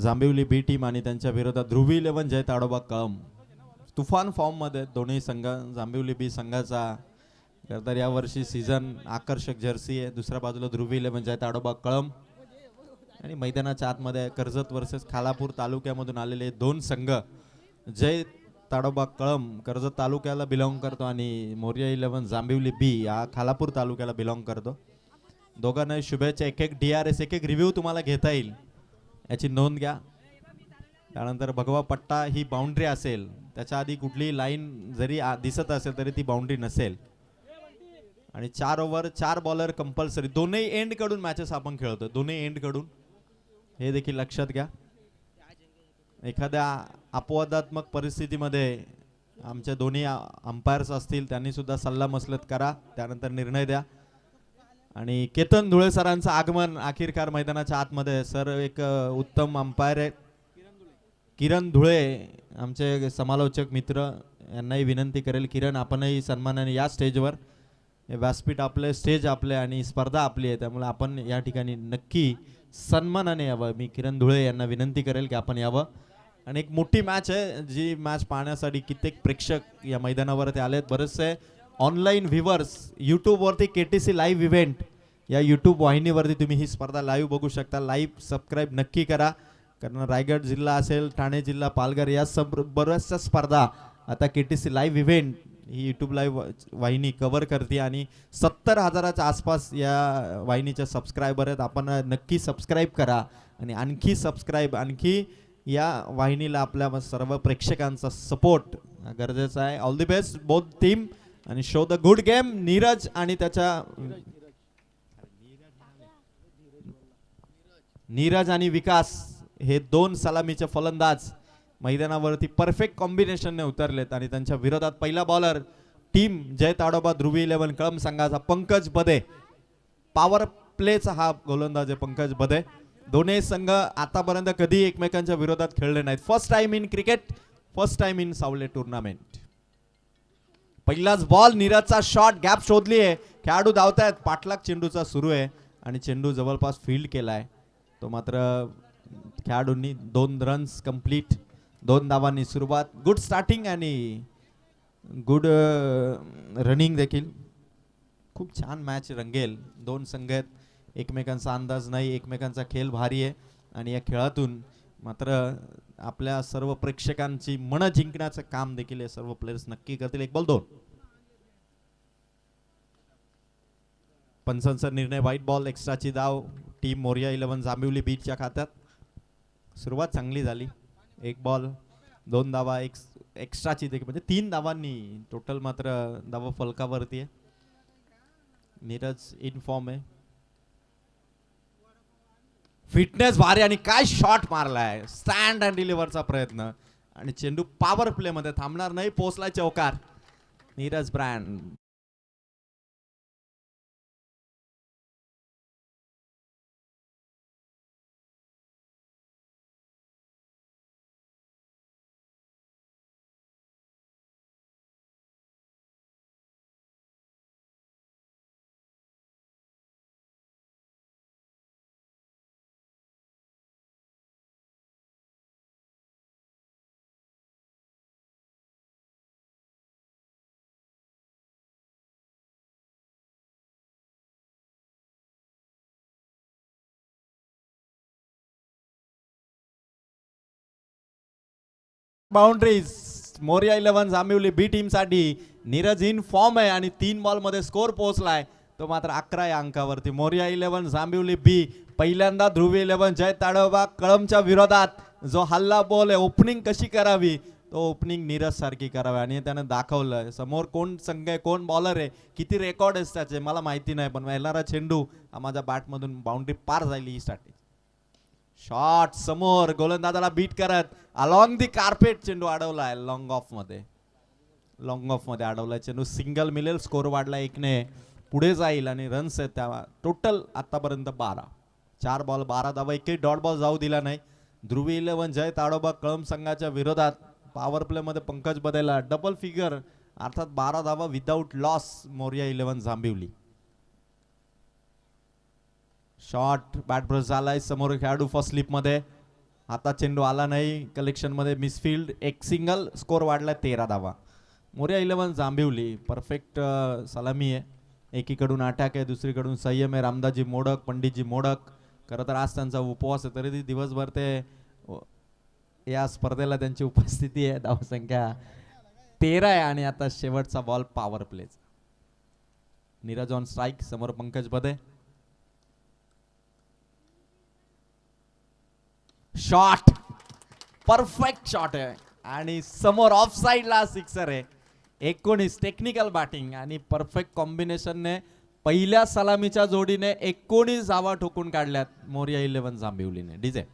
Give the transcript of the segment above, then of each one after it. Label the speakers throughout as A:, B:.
A: जांभिवली बी team आणि त्यांच्या विरोधात ध्रुवी 11 जय ताडोबा कळम तुफान फॉर्म मध्ये दोन्ही संघ. जांभिवली बी संघाचा तर या वर्षी सीझन आकर्षक जर्सी आहे. दुसऱ्या बाजूला ध्रुवी 11 जय ताडोबा कळम आणि मैदानाच्या आतमध्ये कर्जत वर्सेस खालापूर तालुक्यामधून आलेले दोन संघ. जय ताडोबा कळम कर्जत तालुक्याला बिलॉंग करतो आणि मोर्या 11 जांभिवली बी हा खालापूर तालुक्याला बिलॉंग करतो. दोघांना शुभेच्छा. एक एक DRS एक एक रिव्ह्यू तुम्हाला घेता येईल याची नोंद घ्या. त्यानंतर भगवा पट्टा ही बाउंड्री असेल, त्याच्या आधी कुठली लाईन जरी दिसत असेल तरी ती बाउंड्री नसेल. आणि 4 ओव्हर 4 बॉलर कंपल्सरी. दोन्ही एंड कडून मॅचेस आपण खेळतो, दोन्ही एंड कडून, हे देखील लक्षात घ्या. एखाद्या अपवादात्मक परिस्थितीमध्ये आमच्या दोन्ही अंपायर्स असतील त्यांनी सुद्धा सल्ला मसलत करा, त्यानंतर निर्णय द्या. आणि केतन धुळे सरांचं आगमन अखेरकार मैदानाच्या आतमध्ये. सर एक उत्तम अंपायर आहे. किरण धुळे आमचे समालोचक मित्र, यांनाही विनंती करेल, किरण आपणही सन्मानाने या स्टेजवर. व्यासपीठ आपले, स्टेज आपले आणि स्पर्धा आपली आहे, त्यामुळे आपण या ठिकाणी नक्की सन्मानाने यावं. मी किरण धुळे यांना विनंती करेल की आपण यावं. आणि एक मोठी मॅच आहे, जी मॅच पाहण्यासाठी कित्येक प्रेक्षक या मैदानावरती आलेत. बरेचसे ऑनलाईन व्ह्युअर्स यूट्यूबवरती KTC लाईव्ह इव्हेंट या यूट्यूब वाहिनीवरती तुम्ही ही स्पर्धा लाईव्ह बघू शकता. लाईव्ह सबस्क्राईब नक्की करा, कारण रायगड जिल्हा असेल, ठाणे जिल्हा, पालघर या बऱ्याचशा स्पर्धा आता KTC लाईव्ह इव्हेंट ही यूट्यूब लाईव्ह वाहिनी कव्हर करते आणि 70,000च्या आसपास या वाहिनीचे सबस्क्रायबर आहेत. आपण नक्की सबस्क्राईब करा आणि आणखी सबस्क्राईब, आणखी या वाहिनीला आपल्या सर्व प्रेक्षकांचा सपोर्ट गरजेचा आहे. All the best both team आणि show the good game. Neeraj आणि त्याच्या नीरज आणि विकास हे दोन सलामीचे फलंदाज मैदानावरती परफेक्ट कॉम्बिनेशनने उतरलेत आणि त्यांच्या विरोधात पहिला बॉलर टीम जय ताडोबा ध्रुवी 11 कळम संघाचा पंकज बदे. पॉवर प्लेचा हा गोलंदाज आहे पंकज बदे. दोन्ही संघ आतापर्यंत कधी एकमेकांच्या विरोधात खेळले नाहीत. First time in cricket, first time in Savale tournament. पहिलाच बॉल, नीरजचा शॉट, गॅप शोधली आहे, खेळाडू धावतायत, पाठलाग चेंडूचा सुरू आहे आणि चेंडू जवळपास फील्ड केलाय तो. मात्र खेळाडूंनी 2 रन्स कंप्लीट, 2 धावांनी सुरुवात. गुड स्टार्टिंग आणि गुड रनिंग देखील. खूप छान मॅच रंगेल. दोन संघ आहेत, एकमेकांचा अंदाज नाही, एकमेकांचा खेळ भारी आहे आणि या खेळातून मात्र आपल्या सर्व प्रेक्षकांची मनं जिंकण्याचं काम देखील हे सर्व प्लेयर्स नक्की करतील. 1 बॉल 2. पंचांचा निर्णय, व्हाईट बॉल, एक्स्ट्राची धाव टीम मोर्या 11 जांभिवली बीटच्या खात्यात. सुरुवात चांगली झाली. 1 बॉल 2 धावा, एक्स्ट्राची देखील, म्हणजे 3 धावांनी टोटल मात्र धावा फलकावरती आहे. नीरज इन फॉर्म आहे. फिटनेस भारी आणि काय शॉट मारलाय, स्टँड अँड डिलिव्हरचा प्रयत्न आणि चेंडू पॉवर प्ले मध्ये थांबणार नाही, पोहोचलाय चौकार. नीरज ब्रँड. बाउंड्रीज मोर्या 11 जांभिवली बी टीम साठी. नीरज इन फॉर्म आहे आणि 3 बॉल मध्ये स्कोर पोहोचलाय तो मात्र 11 या अंकावरती. मोर्या 11 जांभिवली बी पहिल्यांदा ध्रुवी 11 जय ताडोबा कळमच्या विरोधात जो हल्ला बॉल आहे, ओपनिंग कशी करावी, तो ओपनिंग नीरज सारखी करावी आणि त्याने दाखवलं. समोर कोण संघ आहे, कोण बॉलर आहे, किती रेकॉर्ड आहे त्याचे मला माहिती नाही, पण येणारा चेंडू माझ्या बॅट मधून बाउंड्री पार झाली ही स्टार्टिंग. शॉट समोर गोलंदाजाला बीट करत अलॉंग दी कार्पेट चेंडू अडवलाय. लॉंग ऑफ मध्ये अडवलाय चेंडू. सिंगल मिळेल, स्कोर वाढला 1 ने, पुढे जाईल आणि रन्स आहेत त्या टोटल आतापर्यंत 12. 4 बॉल 12 धावा, एकही डॉट बॉल जाऊ दिला नाही. ध्रुवी 11 जय ताडोबा कळम संघाच्या विरोधात पॉवर प्ले मध्ये पंकज बदेला डबल फिगर अर्थात 12 धावा without loss. Morya 11 Jambhivali. Shot bat brush झालाय, समोर खेळाडू फर्स्ट स्लिप मध्ये आता चेंडू आला नाही कलेक्शन मध्ये, मिसफिल्ड, एक सिंगल, स्कोर वाढला 13 धावा. मोरया 11 जांभिवली. परफेक्ट सलामी आहे. एकीकडून अटॅक आहे, दुसरीकडून संयम आहे. रामदासजी मोडक, पंडितजी मोडक. खरं तर आज त्यांचा उपवास आहे, तरी दिवसभर ते या स्पर्धेला त्यांची उपस्थिती आहे. धावसंख्या 13 आहे आणि आता शेवटचा बॉल पॉवर प्लेचा. नीरज ऑन स्ट्राईक, समोर पंकज बदे. शॉट, परफेक्ट शॉट आहे आणि समोर ऑफ साइडला सिक्सर आहे. 19 टेक्निकल बॅटिंग आणि परफेक्ट कॉम्बिनेशनने पहिल्या सलामीच्या जोडीने 19 धावा ठोकून काढल्यात मोरया 11 जांभिवलीने. DJ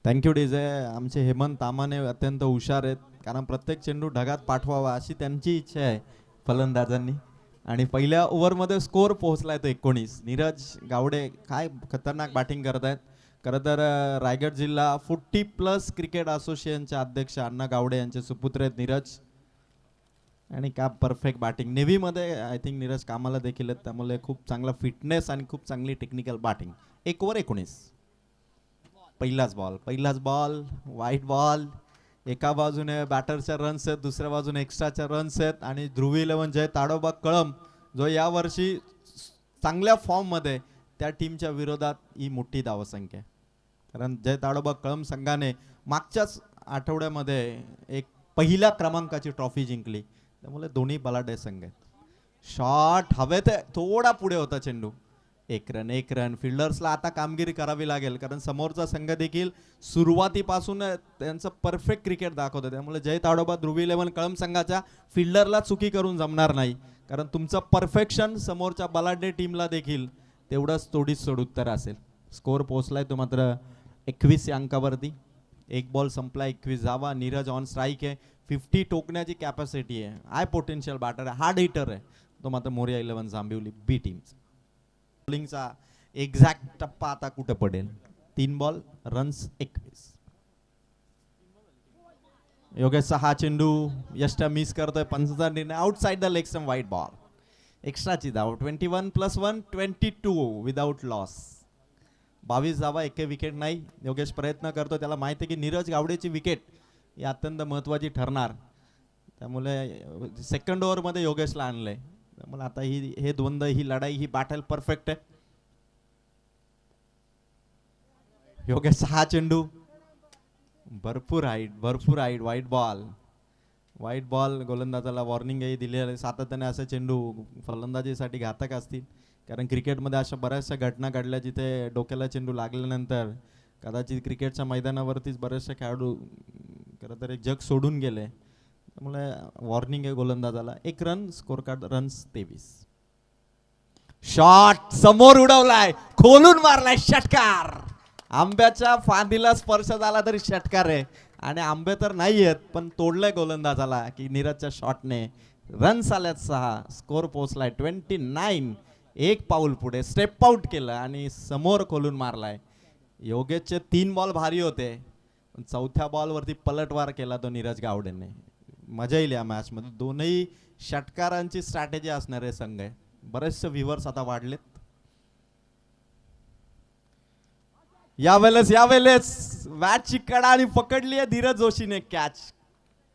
A: thank you DJ. आमचे हेमंत तामाने अत्यंत हुशार आहेत, कारण प्रत्येक चेंडू ढगात पाठवावा अशी त्यांची इच्छा आहे फलंदाजांनी. आणि पहिल्या ओव्हरमध्ये स्कोर पोहोचलाय तो 19. नीरज गावडे काय खतरनाक बॅटिंग करत आहेत. खरं तर रायगड जिल्हा 40+ क्रिकेट असोसिएशनचे अध्यक्ष अण्णा गावडे यांचे सुपुत्र आहेत नीरज. आणि का परफेक्ट बॅटिंग. नेव्हीमध्ये आय थिंक नीरज कामाला देखील आहेत, त्यामुळे खूप चांगला फिटनेस आणि खूप चांगली टेक्निकल बॅटिंग. 1 ओव्हर 19. पहिलाच बॉल वाईट बॉल. एका बाजूने बॅटरच्या रन्स आहेत, दुसऱ्या बाजूने एक्स्ट्राच्या रन्स आहेत. आणि ध्रुवी 11 जय ताडोबा कळंब जो यावर्षी चांगल्या फॉर्ममध्ये, त्या टीमच्या विरोधात ही मोठी धावसंख्या आहे. कारण जय ताडोबा कळंब संघाने मागच्याच आठवड्यामध्ये एक पहिल्या क्रमांकाची ट्रॉफी जिंकली, त्यामुळे दोन्ही बलाढ्य संघ आहेत. शॉट हवेत, थोडा पुढे होता चेंडू. एक रन. फिल्डर्सला आता कामगिरी करावी लागेल, कारण समोरचा संघ देखील सुरुवातीपासून त्यांचं परफेक्ट क्रिकेट दाखवतं. त्यामुळे जय ताडोबा ध्रुवी 11 कळंब संघाच्या फिल्डरला चुकी करून जमणार नाही, कारण तुमचं परफेक्शन समोरच्या बलाढ्य टीमला देखील तेवढंच तोडीस सोडूत्तर असेल. स्कोर पोहोचलाय तो मात्र 21 अंकावरती. एक बॉल संपला, 21 धावा. नीरज ऑन स्ट्राईक आहे. 50 टोकण्याची कॅपॅसिटी आहे. हाय पोटेन्शियल बॅटर आहे, हार्ड हिटर आहे तो मात्र मोरया 11 जांभिवली बी टीमचा. बॉलिंगचा एक्झॅक्ट टप्पा आता कुठे पडेल. 3 बॉल, रन्स 21. योगेशचा हा चेंडू यष्टा मिस करतोय. पंचचा निर्णय, outside the leg stump, wide ball. एक्स्ट्राची धाव. 21 + 1 22 विदाउट लॉस. 22 धावा, एक विकेट नाही. योगेश प्रयत्न करतो, त्याला माहिती आहे की नीरज गावडेची विकेट ही अत्यंत महत्वाची ठरणार, त्यामुळे सेकंड ओव्हरमध्ये योगेशला आणलंय. त्यामुळे आता हे द्वंद्व, ही लढाई, ही बॅटल परफेक्ट आहे. योगेश हा चेंडू भरपूर हाईट, व्हाईट बॉल. गोलंदाजाला वॉर्निंगही दिली आहे. सातत्याने असे चेंडू फलंदाजीसाठी घातक असतील, कारण क्रिकेटमध्ये अशा बऱ्याचशा घटना घडल्या जिथे डोक्याला चेंडू लागल्यानंतर कदाचित क्रिकेटच्या मैदानावरतीच बरेचसे खेळाडू खरं तर एक जग सोडून गेले. त्यामुळे वॉर्निंग आहे गोलंदाजाला. 1 run, score card runs 23. Shot समोर उडवलाय, खोलून मारलाय, षटकार. आंब्याच्या फांदीला स्पर्श झाला तरी षटकार आहे, आणि आंबे तर नाही आहेत पण तोडलंय गोलंदाजाला की नीरजच्या शॉटने. रन्स आल्यात 6, स्कोर पोहोचलाय 29. एक पाऊल पुढे स्टेप आउट केलं आणि समोर खोलून मारलाय. योगेशचे 3 बॉल भारी होते, पण चौथ्या बॉलवरती पलटवार केला तो नीरज गावडेने. मजा येईल या मॅच मध्ये. दोनही षटकारांची स्ट्रॅटेजी असणारे संघ आहे. बरेचसे व्ह्यूअर्स आता वाढलेत. यावेळेस मॅचची कडा आणि पकडली आहे धीरज जोशीने कॅच.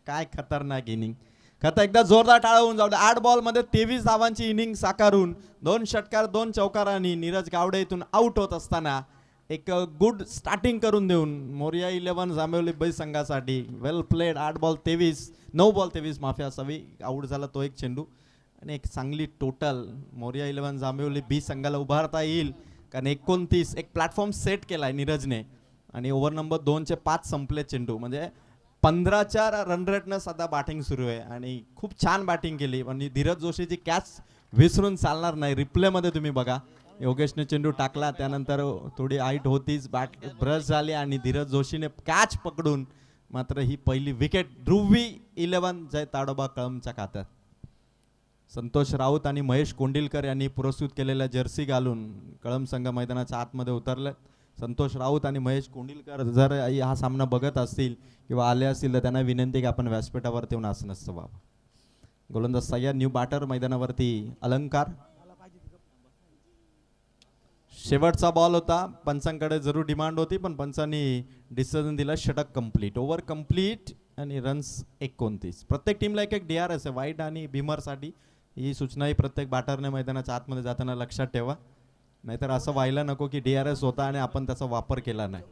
A: काय खतरनाक इनिंग. खरं एकदा जोरदार टाळा होऊन जाऊ दे. 8 बॉलमध्ये 23 धावांची इनिंग साकारून 2 षटकार 2 चौकारांनी नीरज गावडे इथून आउट होत असताना एक गुड स्टार्टिंग करून देऊन मोरया 11 जांभिवली बी संघासाठी वेल प्लेड. 8 बॉल 23, 9 बॉल 23 माफी असावी. आउट झाला तो एक चेंडू. आणि एक चांगली टोटल मोरिया 11 जांभिवली बी संघाला उभारता येईल, कारण 29 एक प्लॅटफॉर्म सेट केलाय नीरजने आणि ओव्हर नंबर 2चे 5 संपले चेंडू, म्हणजे 15च्या रन रेटनं सध्या बॅटिंग सुरू आहे आणि खूप छान बॅटिंग केली. आणि धीरज जोशीची कॅच विसरून चालणार नाही. रिप्लेमध्ये तुम्ही बघा, योगेशने चेंडू टाकला, त्यानंतर थोडी हाईट होतीच, बॅट ब्रश झाली आणि धीरज जोशीने कॅच पकडून मात्र ही पहिली विकेट ध्रुवी 11 जय ताडोबा कळमच्या खात्यात. संतोष राऊत आणि महेश कोंडिलकर यांनी पुरस्कृत केलेल्या जर्सी घालून कळम संघ मैदानाच्या आतमध्ये उतरले. संतोष राऊत आणि महेश कोंडिलकर जर हा सामना बघत असतील किंवा आले असतील तर त्यांना विनंती की आपण व्यासपीठावरती येऊन असं नसतं बाबा. गोलंदाज सय्यद न्यू बॅटर मैदानावरती अलंकार. शेवटचा बॉल होता, पंचांकडे जरूर डिमांड होती पण पंचांनी डिसिजन दिला षटक कंप्लीट, ओव्हर कंप्लीट आणि रन्स 29. प्रत्येक टीमला एक एक DRS आहे वाईट आणि भीमरसाठी. ही सूचनाही प्रत्येक बॅटरने मैदानाच्या आतमध्ये जाताना लक्षात ठेवा, नाहीतर असं व्हायला नको की DRS होता आणि आपण त्याचा वापर केला नाही.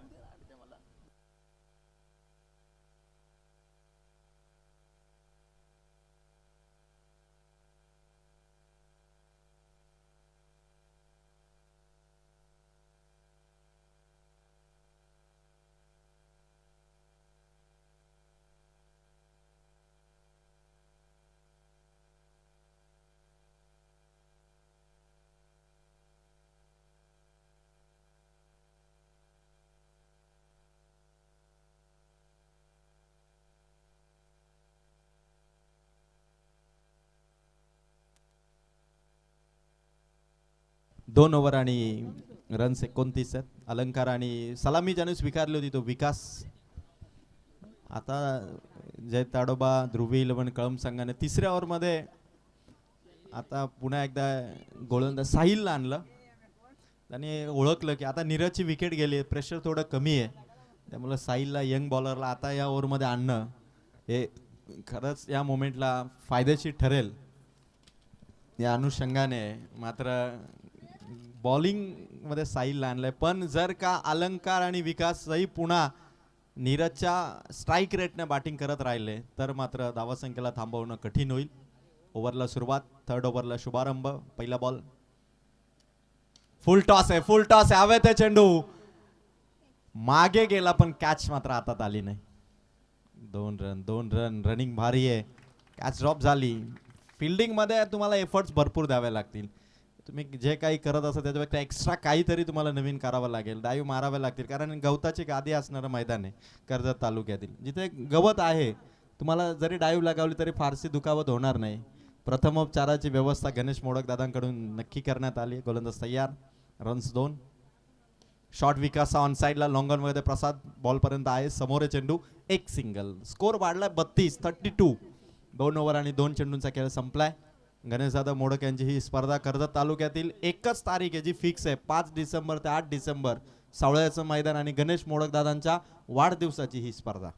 A: दोन ओव्हर आणि रन्स 29 आहेत. अलंकार आणि सलामी ज्याने स्वीकारली होती तो विकास. आता जय ताडोबा ध्रुवी 11 कळम संघाने तिसऱ्या ओव्हरमध्ये आता पुन्हा एकदा गोलंदाज साहिलला आणलं. त्याने ओळखलं की आता नीरजची विकेट गेली, प्रेशर थोडं कमी आहे, त्यामुळे साहिलला यंग बॉलरला आता या ओव्हरमध्ये आणणं हे खरंच या मोमेंटला फायदेशीर ठरेल या अनुषंगाने. मात्र बॉलिंग मध्ये साहिलला आणलंय, पण जर का अलंकार आणि विकासही पुन्हा नीरजच्या स्ट्राईक रेटने बॅटिंग करत राहिले तर मात्र धावसंख्येला थांबवणं कठीण होईल. ओव्हरला सुरुवात, थर्ड ओव्हरला शुभारंभ. पहिला बॉल फुल टॉस आहे, फुल टॉस आहे, हवेत चेंडू मागे गेला पण कॅच मात्र हातात आली नाही. 2 रन रनिंग भारी आहे, कॅच ड्रॉप झाली. फिल्डिंग मध्ये तुम्हाला एफर्ट्स भरपूर द्यावे लागतील. तुम्ही जे काही करत असाल त्याच्यापेक्षा एक्स्ट्रा काहीतरी तुम्हाला नवीन करावं लागेल, डाईव्ह मारावे लागतील, कारण गवताची गादी असणारं मैदान आहे कर्जत तालुक्यातील. जिथे गवत आहे तुम्हाला जरी डाईव्ह लगावली तरी फारशी दुखावत होणार नाही. प्रथमोपचाराची व्यवस्था गणेश मोडक दादांकडून नक्की करण्यात आली. गोलंदाज तयार, रन्स 2. शॉर्ट विकास ऑन साइडला, लॉंग ऑन मध्ये प्रसाद बॉल पर्यंत आहे, समोर चेंडू, एक सिंगल. स्कोर वाढलाय 32. 2 ओव्हर आणि 2 चेंडूंचा खेळ संपलाय. गणेशदादा मोडक यांची ही स्पर्धा कर्जत तालुक्यातील एकच तारीख आहे जी फिक्स आहे, 5 डिसेंबर ते 8 डिसेंबर, सावळ्याचं मैदान आणि गणेश मोडक दादांच्या वाढदिवसाची ही स्पर्धा.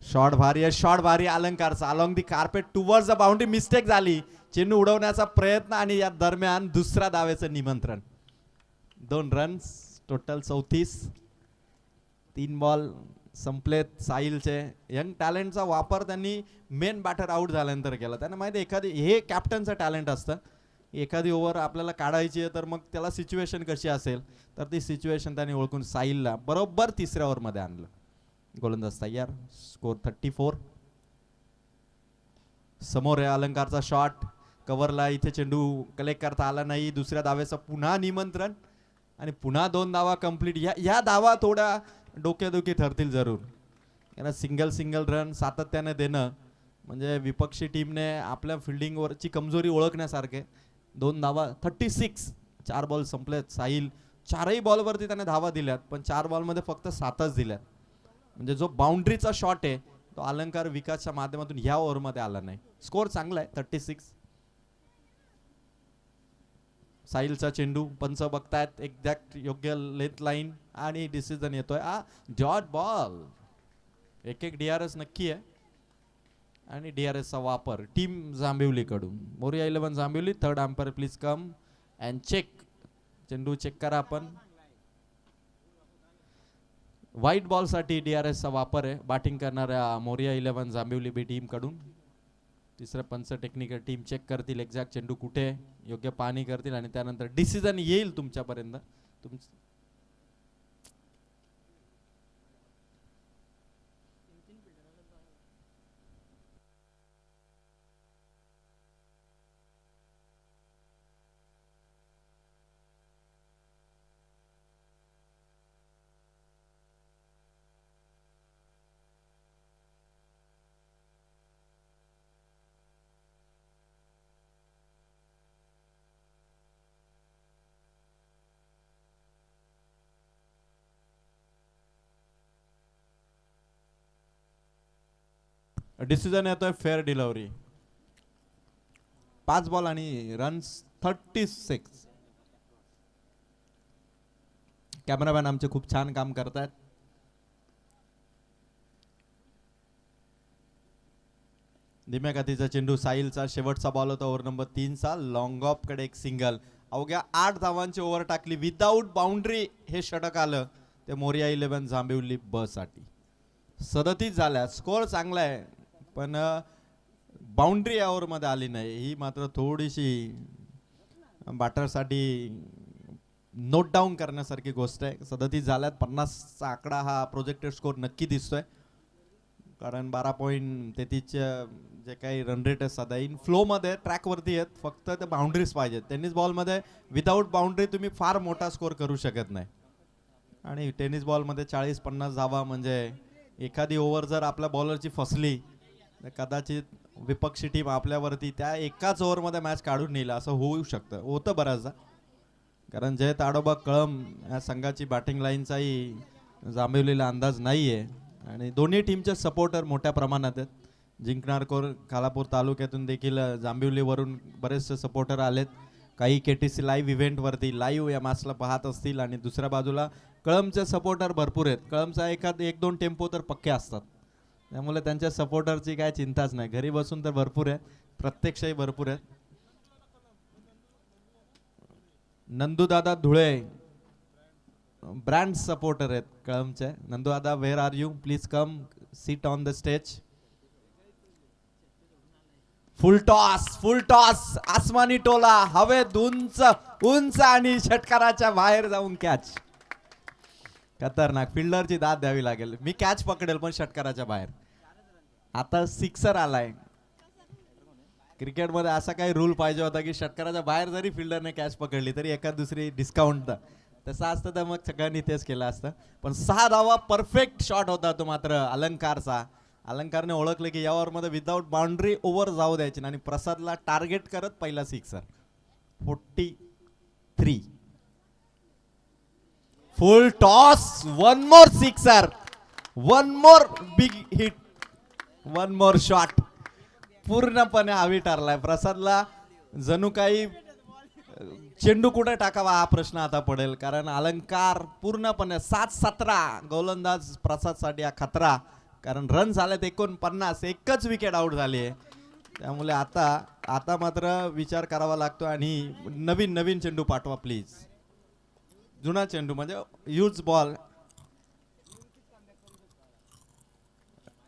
A: शॉट भारी आहे, शॉट भारी अलंकारचा, along the carpet towards the boundary. Mistake झाली, चेंडू उडवण्याचा प्रयत्न आणि या दरम्यान दुसऱ्या धावेचं निमंत्रण. 2 रन्स टोटल 34. 3 बॉल संपलेत. साहिलचे यंग टॅलेंटचा वापर त्यांनी मेन बॅटर आउट झाल्यानंतर केला. त्यांना माहिती एखादी, हे कॅप्टनचं टॅलेंट असतं, एखादी ओव्हर आपल्याला काढायची आहे तर मग त्याला सिच्युएशन कशी असेल तर ती सिच्युएशन त्यांनी ओळखून साहिलला बरोबर तिसऱ्या ओव्हरमध्ये आणलं. गोलंदाज तयार, स्कोर 34. समोर आहे अलंकारचा शॉट, कव्हरला, इथे चेंडू कलेक्ट करता आला नाही. दुसऱ्या धावेचं पुन्हा निमंत्रण आणि पुन्हा 2 धावा कंप्लीट. या धावा थोड्या डोक्यादुखी ठरतील जरूर, कारण सिंगल रन सातत्याने देणं म्हणजे विपक्षी टीमने आपल्या फिल्डिंगवरची कमजोरी ओळखण्यासारखे. 2 धावा, 36. 4 बॉल संपलेत. साहिल 4ही बॉलवरती त्याने धावा दिल्यात, पण 4 बॉलमध्ये फक्त 7च दिल्यात. म्हणजे जो बाउंड्रीचा शॉट आहे तो अलंकार विकासच्या माध्यमातून ह्या ओव्हरमध्ये आला नाही. स्कोर चांगला आहे, 36. साहिलचा चेंडू, पंच बघतायत एक्झॅक्ट योग्य लेंथ लाईन आणि डिसिजन येतोय, डॉट बॉल. एक DRS नक्की आहे आणि DRSचा वापर टीम जांभिवली कडून. Morya 11 Jambhivali, third umpire please come and check. चेंडू चेक करा आपण. व्हाईट बॉल साठी DRS चा वापर आहे बॅटिंग करणाऱ्या मोरिया 11 जांभिवली बी टीम कडून. तिसरं पंच टेक्निकल टीम चेक करतील एक्झॅक्ट चेंडू कुठे योग्य पाहणी करतील आणि त्यानंतर डिसिजन येईल तुमच्यापर्यंत. डिसिजन येतोय फेअर डिलिव्हरी. 5 बॉल आणि रन्स 36. कॅमेरामॅन आमचे खूप छान काम करतात. धीम्या गतीचा चेंडू साहिलचा शेवटचा बॉल होता ओव्हर नंबर 3 चा. लॉंग ऑफ कडे एक सिंगल. अवघ्या 8 धावांची ओव्हर टाकली विदाऊट बाउंड्री. हे षटक आलं ते मोरिया 11 जांभिवली ब साठी. 37 झाल्या. स्कोअर चांगला आहे पण बाउंड्री ओव्हर मध्ये आली नाही. ही मात्र थोडीशी बॅटरसाठी नोट डाऊन करण्यासारखी गोष्ट आहे. 37 झाल्यात. 50 चा आकडा हा प्रोजेक्टेड स्कोर नक्की दिसतोय कारण 12.33 जे काही रन रेट आहे सध्या इन फ्लो मध्ये ट्रॅक वरती आहेत. फक्त ते बाउंड्रीज पाहिजेत. टेनिस बॉल मध्ये विदाऊट बाउंड्री तुम्ही फार मोठा स्कोर करू शकत नाही आणि टेनिस बॉल मध्ये 40-50 धावा म्हणजे एखादी ओव्हर जर आपल्या बॉलरची फसली तर कदाचित विपक्षी टीम आपल्यावरती त्या एकाच ओव्हर मध्ये मॅच काढून नेईल असं होऊ शकतं. होतं बऱ्याचदा कारण जय ताडोबा कळम या संघाची बॅटिंग लाईनचाही जांभिवलीला अंदाज नाहीये आणि दोन्ही टीमचे सपोर्टर मोठ्या प्रमाणात आहेत. जिंकणारकोर खालापूर तालुक्यातून देखील जांभिवलीवरून बरेचसे सपोर्टर आलेत. काही KTC लाईव्ह इव्हेंट वरती लाईव्ह या मॅचला पाहत असतील आणि दुसऱ्या बाजूला कळमचे सपोर्टर भरपूर आहेत. कळमचा एक दोन टेम्पो तर पक्के असतात त्यामुळे त्यांच्या सपोर्टरची काय चिंताच नाही. घरी बसून तर भरपूर आहे प्रत्यक्षही भरपूर आहे. नंदूदादा धुळे ब्रँड सपोर्टर आहेत कळमचे. Nandudada where are you please come sit on the stage. Full toss आसमानी टोला हवेत उंच उंच आणि षटकाराच्या बाहेर जाऊन कॅच. खतरनाक. फिल्डरची दाद द्यावी लागेल. मी कॅच पकडेल पण षटकाराच्या बाहेर. आता सिक्सर आलाय. क्रिकेटमध्ये असा काही रूल पाहिजे होता की षटकाराच्या बाहेर जरी फिल्डरने कॅच पकडली तरी एखाद दुसरी डिस्काउंट तसं असतं तर मग सगळ्यांनी तेच केलं असतं. पण 6 धावा परफेक्ट शॉट होता तो मात्र अलंकारचा. अलंकारने ओळखले की या ओव्हरमध्ये विदाऊट बाउंड्री ओव्हर जाऊ द्यायची आणि प्रसादला टार्गेट करत पहिला सिक्सर. 43. फुल toss. One more sixer. One more big hit. One more shot. पूर्णपणे हवी ठरलाय. प्रसादला जणू काही चेंडू कुठे टाकावा हा प्रश्न आता पडेल कारण अलंकार पूर्णपणे 7-17 गोलंदाज प्रसाद साठी हा खतरा कारण रन झालेत 49. एकच विकेट आउट झाली आहे त्यामुळे आता मात्र विचार करावा लागतो आणि नवीन चेंडू पाठवा प्लीज. जुना चेंडू म्हणजे यूज बॉल.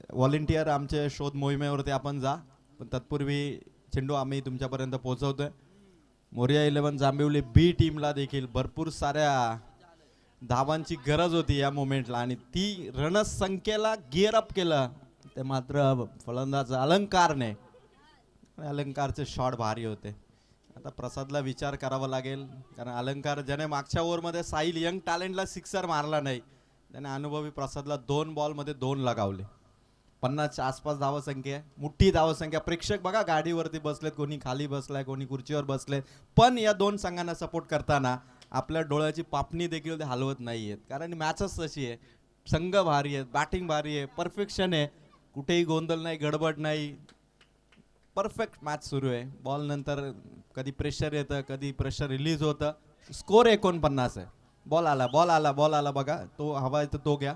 A: व्हॉलेंटियर आमचे शोध मोहिमेवरती आपण जा पण तत्पूर्वी चेंडू आम्ही तुमच्यापर्यंत पोहोचवतोय. मोरिया 11 जांभिवली बी टीमला देखील भरपूर साऱ्या धावांची गरज होती या मोमेंटला आणि ती रणसंख्येला गिअर अप केलं ते मात्र फलंदाज अलंकारने. अलंकारचे शॉट भारी होते. आता प्रसादला विचार करावा लागेल कारण अलंकार ज्याने मागच्या ओव्हरमध्ये साहिल यंग टॅलेंटला सिक्सर मारला नाही त्याने अनुभवी प्रसादला 2 बॉलमध्ये 2 लगावले. 50च्या आसपास धावसंख्या आहे. मोठी धावसंख्या. प्रेक्षक बघा गाडीवरती बसलेत. कोणी खाली बसलाय कोणी खुर्चीवर बसले पण या 2 संघांना सपोर्ट करताना आपल्या डोळ्याची पापणी देखील ते हलवत नाहीयेत कारण मॅचच तशी आहे. संघ भारी आहेत. बॅटिंग भारी आहे. परफेक्शन आहे. कुठेही गोंधळ नाही गडबड नाही. परफेक्ट मॅच सुरू आहे. बॉल नंतर कधी प्रेशर येतं कधी प्रेशर रिलीज होतं. स्कोर 49 आहे. बॉल आला बघा तो हवा आहे तर तो घ्या.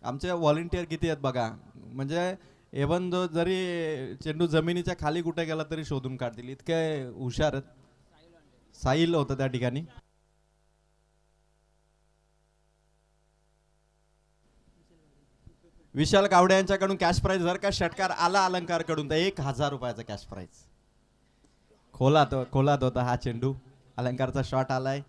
A: आमचे व्हॉलेंटियर किती आहेत बघा म्हणजे एवन जो जरी चेंडू जमिनीच्या खाली कुठे गेला तरी शोधून काढतील इतके हुशार आहेत. साहिल होतं त्या ठिकाणी. विशाल गावडे यांच्याकडून कॅश प्राइज जर का षटकार आला अलंकार कडून तर 1000 रुपयाचा कॅश प्राइज. खोलात होता हा चेंडू, अलंकारचा शॉट आलाय.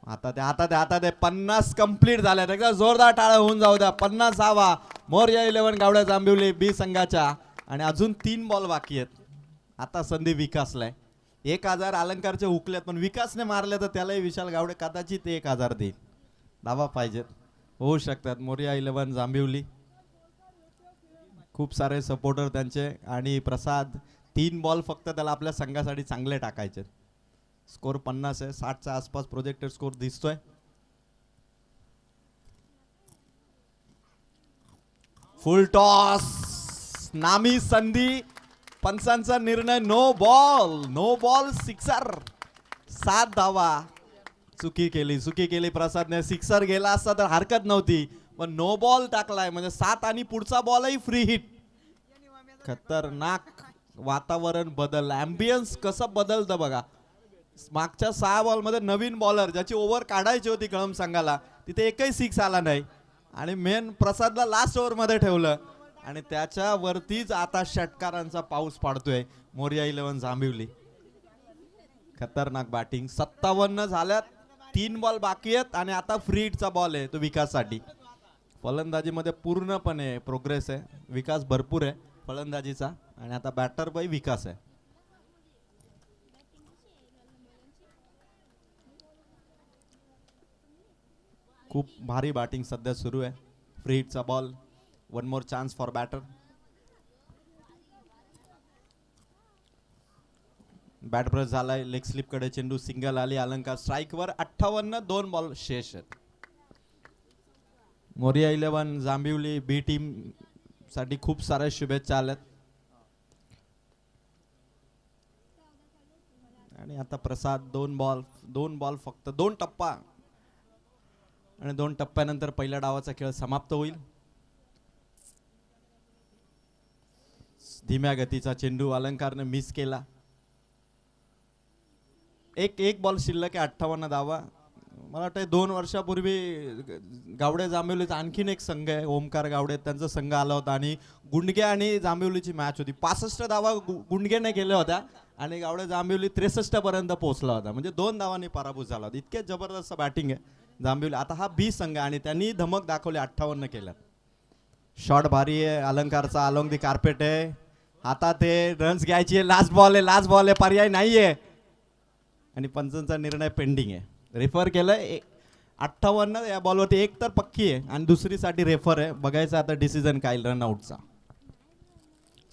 A: आता ते 50 कंप्लीट झाल्यात. एकदा जोरदार टाळा होऊन जाऊ द्या. 50वा मोरया 11 गावड्या जांभिवली बी संघाच्या. आणि अजून 3 बॉल बाकी आहेत. आता संधी विकासलाय. 1000 अलंकारचे हुकलेत पण विकासने मारले तर त्यालाही विशाल गावडे कदाचित 1000 देईल. धावा पाहिजेत, होऊ शकतात. मोरया 11 जांभिवली, खूप सारे सपोर्टर त्यांचे. आणि प्रसाद 3 बॉल फक्त त्याला आपल्या संघासाठी चांगले टाकायचे. स्कोर 50 आहे, 60च्या आसपास प्रोजेक्टेड स्कोर दिसतोय. फुल टॉस, नामी संधी, पंचांचा निर्णय नो बॉल सिक्सर. 7 धावा. चुकी केली प्रसादने. सिक्सर गेला असता तर हरकत नव्हती, पण नो बॉल टाकलाय म्हणजे 7 आणि पुढचा बॉलही फ्री हिट. खतरनाक वातावरण बदल, ॲम्बियन्स कसं बदलतं बघा. मागच्या 6 बॉल मध्ये नवीन बॉलर ज्याची ओव्हर काढायची होती कळम संघाला, तिथे एकही 6 आला नाही. आणि मेन प्रसादला लास्ट ओव्हर मध्ये ठेवलं आणि त्याच्यावरतीच आता षटकारांचा पाऊस पाडतोय मोरया 11 जांभिवली. खतरनाक बॅटिंग. 57 झाल्यात, 3 बॉल बाकी आहेत आणि आता फ्री हिटचा बॉल आहे तो विकाससाठी. फलंदाजीमध्ये पूर्णपणे प्रोग्रेस आहे, विकास भरपूर आहे फलंदाजीचा. आणि आता बॅटर बाई विकास आहे. खूप भारी बॅटिंग सध्या सुरू आहे. फ्री हिटचा ball, one more chance for batter. Bat brush झालाय, लेग स्लिप कडे चेंडू, सिंगल आली. अलंकार स्ट्राईकवर. 58, 2 बॉल शेष आहेत. मोरया 11 जांभिवली बी टीम साठी खूप साऱ्या शुभेच्छा आल्यात. आणि आता प्रसाद 2 बॉल फक्त 2 टप्पा आणि 2 टप्प्यानंतर पहिल्या डावाचा खेळ समाप्त होईल. धीम्या गतीचा चेंडू अलंकारने मिस केला. एक बॉल शिल्लक आहे. 58 धावा. मला वाटतं 2 वर्षापूर्वी गावडे जांभिवलीचा आणखीन एक संघ आहे, ओमकार गावडे, त्यांचा संघ आला होता आणि गुंडगे आणि जांभिवलीची मॅच होती. 65 धावा गुंडगेने केल्या होत्या आणि गावडे जांभिवली 63 पर्यंत पोहोचला होता. म्हणजे 2 धावांनी पराभूत झाला होता. इतके जबरदस्त बॅटिंग आहे जांभिवली. आता हा बी संघ आणि त्यांनी धमक दाखवली. 58 केल्यात. शॉट भारी आहे अलंकारचा, अलोंग दी कार्पेट आहे. आता ते रन्स घ्यायची. लास्ट बॉल आहे, पर्याय नाहीये. आणि पंचांचा निर्णय पेंडिंग आहे. रेफर केलंय 58. या बॉलवरती एक तर पक्की आहे आणि दुसरीसाठी रेफर आहे. बघायचं आता डिसिजन काय रनआउटचा.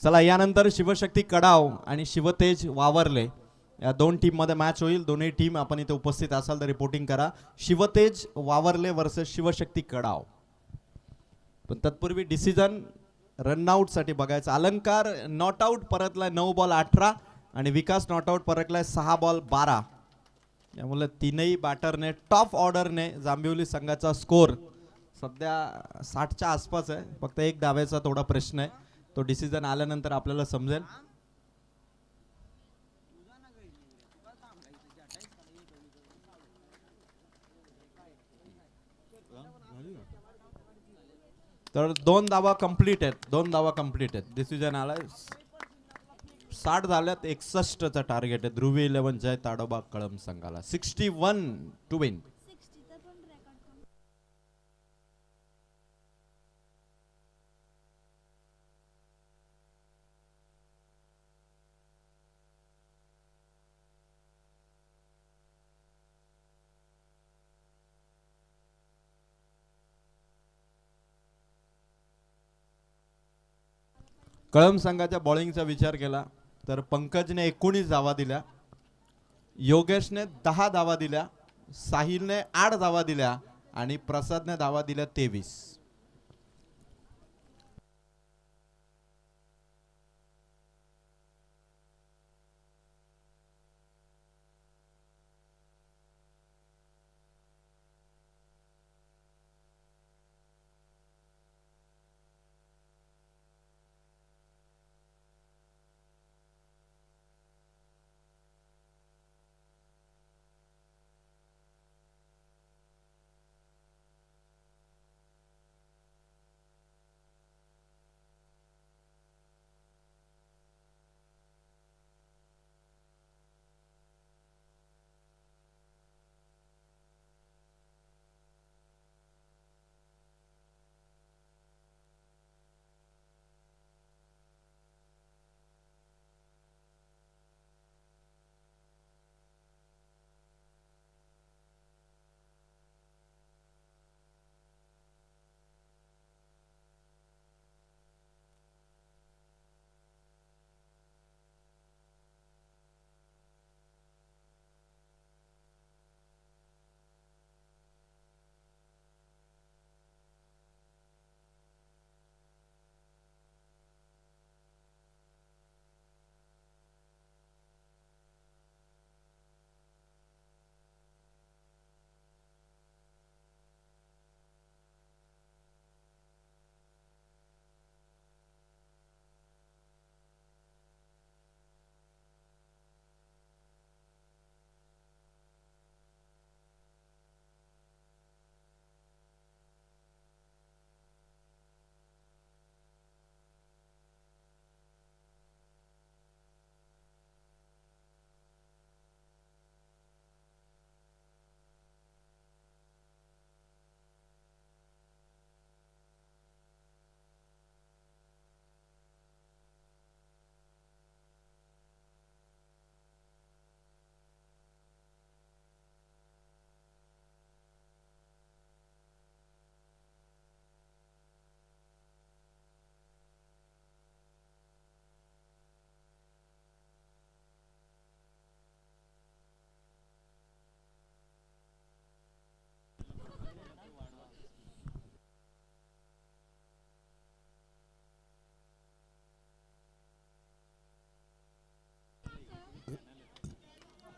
A: चला, यानंतर शिवशक्ती कडाव आणि शिवतेज वावरले या 2 टीम मध्ये मॅच होईल. दोन्ही टीम आपण इथे उपस्थित असाल तर रिपोर्टिंग करा. शिवतेज वावरले वर्सेस शिवशक्ती कडाव. पण तत्पूर्वी डिसिजन रनआउट साठी बघायचं. अलंकार नॉट आउट परतलाय 9 बॉल 18 आणि विकास नॉट आउट परतलाय 6 बॉल 12. यामुळे तीनही बॅटरने टॉप ऑर्डरने जांभिवली संघाचा स्कोर सध्या 60च्या आसपास आहे. फक्त एक धावेचा थोडा प्रश्न आहे, तो डिसिजन आल्यानंतर आपल्याला समजेल. तर 2 धावा कंप्लीट आहेत. डिसिजन आलाय. 60 झाल्यात. 61चा टार्गेट आहे ध्रुवी 11 जय ताडोबा कळम संघाला. 61 टू विन. कळम संघाच्या बॉलिंगचा विचार केला तर पंकजने 19 धावा दिल्या, योगेशने 10 धावा दिल्या, साहिलने 8 धावा दिल्या आणि प्रसादने धावा दिल्या 23.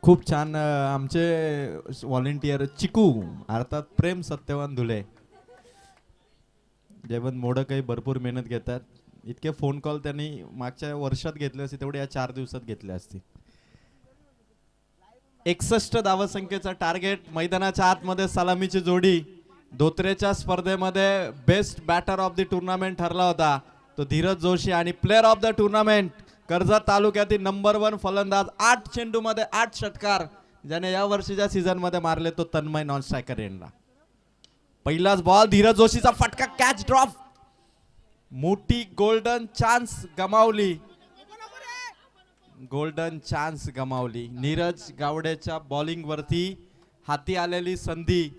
A: खूप छान आमचे व्हॉलेंटियर चिकू अर्थात प्रेम सत्यवान धुले जयवंत मोडकही भरपूर मेहनत घेतात. इतके फोन कॉल त्यांनी मागच्या वर्षात घेतले असते तेवढे या 4 दिवसात घेतले असते. 61 धावसंख्येचा टार्गेट. मैदानाच्या आतमध्ये सलामीची जोडी. धोत्रेच्या स्पर्धेमध्ये best batter of the tournament ठरला होता तो धीरज जोशी आणि player of the tournament Karjat तालुक्यातील नंबर 1 फलंदाज. 8 चेंडूमध्ये 8 षटकार ज्याने या वर्षीच्या सीझन मध्ये मारले तो तन्मय नॉन स्ट्रायकर एंडला. पहिलाच बॉल धीरज जोशीचा फटका कॅच ड्रॉप. मोठी गोल्डन चान्स गमावली. गोल्डन चान्स गमावली. नीरज गावडेच्या बॉलिंग वरती हाती आलेली संधी.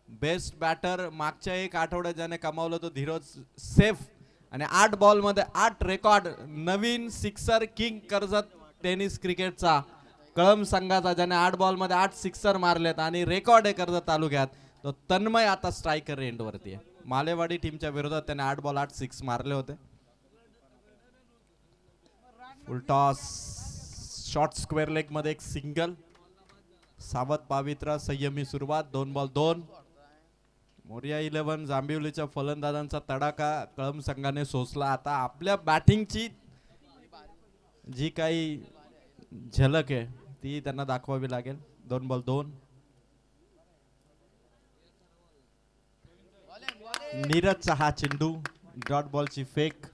A: बेस्ट बॅटर मागच्या एक आठवड्यात ज्याने कमावलं तो धीरज सेफ आणि 8 बॉल मध्ये 8 रेकॉर्ड. नवीन सिक्सर किंग कर्जत टेनिस क्रिकेटचा कळम संघाचा ज्याने 8 बॉल मध्ये 8 सिक्सर मारलेत आणि रेकॉर्ड आहे कर्जत तालुक्यात तो तन्मय आता स्ट्रायकर एंड वरती आहे. मालेवाडी टीमच्या विरोधात त्याने 8 बॉल 8 सिक्स मारले होते. फुल टॉस शॉर्ट स्क्वेअर लेग मध्ये एक सिंगल. सावध पावित्रा संयमी सुरुवात. 2 बॉल 2. मोरिया 11 जांभिवलीच्या फलंदाजांचा तडाखा कळम संघाने सोसला. आता आपल्या बॅटिंगची जी काही झलक आहे ती त्यांना दाखवावी लागेल. 2 बॉल 2. नीरजचा हा चेंडू डॉट बॉलची फेक.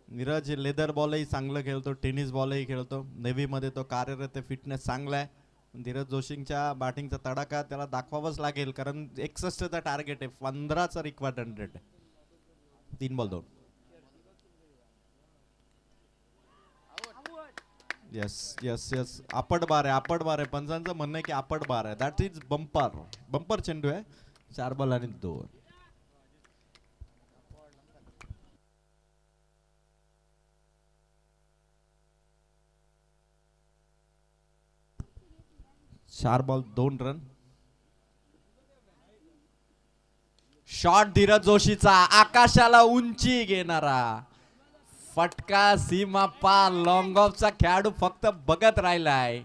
A: नीरज लेदर बॉलही चांगलं खेळतो टेनिस बॉलही खेळतो. नेव्ही मध्ये तो कार्यरत आहे. फिटनेस चांगला आहे. धीरज जोशींच्या बॅटिंगचा तडाखा त्याला दाखवावाच लागेल कारण 61चा टार्गेट आहे. 15चा रिक्वायर्ड रन रेट आहे. 3 बॉल 2. यस यस यस आपट बार आहे. पंचांचं म्हणणं आहे की आपट बार आहे. दॅट इज बंपर चेंडू आहे. 4 बॉल आणि 2. चार बॉल 2 रन. शॉट धीरज जोशीचा आकाशाला उंची घेणारा फटका सीमा पार. लॉंग ऑफचा खेळाडू फक्त बघत राहिलाय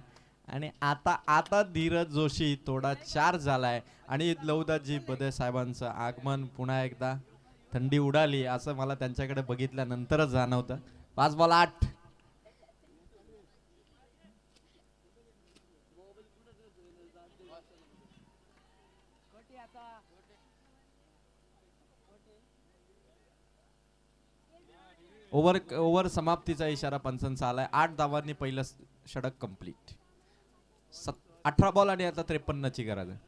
A: आणि आता धीरज जोशी थोडा चार्ज झालाय आणि लवदाजी बदे साहेबांचं आगमन पुन्हा एकदा. थंडी उडाली असं मला त्यांच्याकडे बघितल्यानंतरच जाणवतं. 5 बॉल 8. ओव्हर समाप्तीचा इशारा पंचांचा आलाय. 8 धावांनी पहिलं षटक कंप्लीट. 18 बॉल आणि आता 53ची गरज आहे.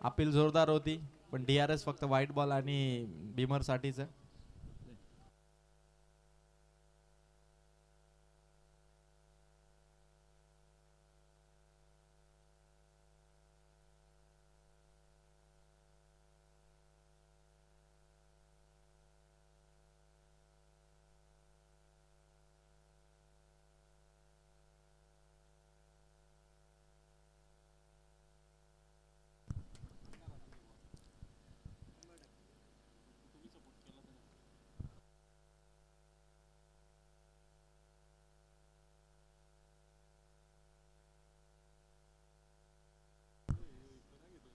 A: अपील जोरदार होती पण DRS फक्त व्हाईट बॉल आणि बीमर साठीच आहे.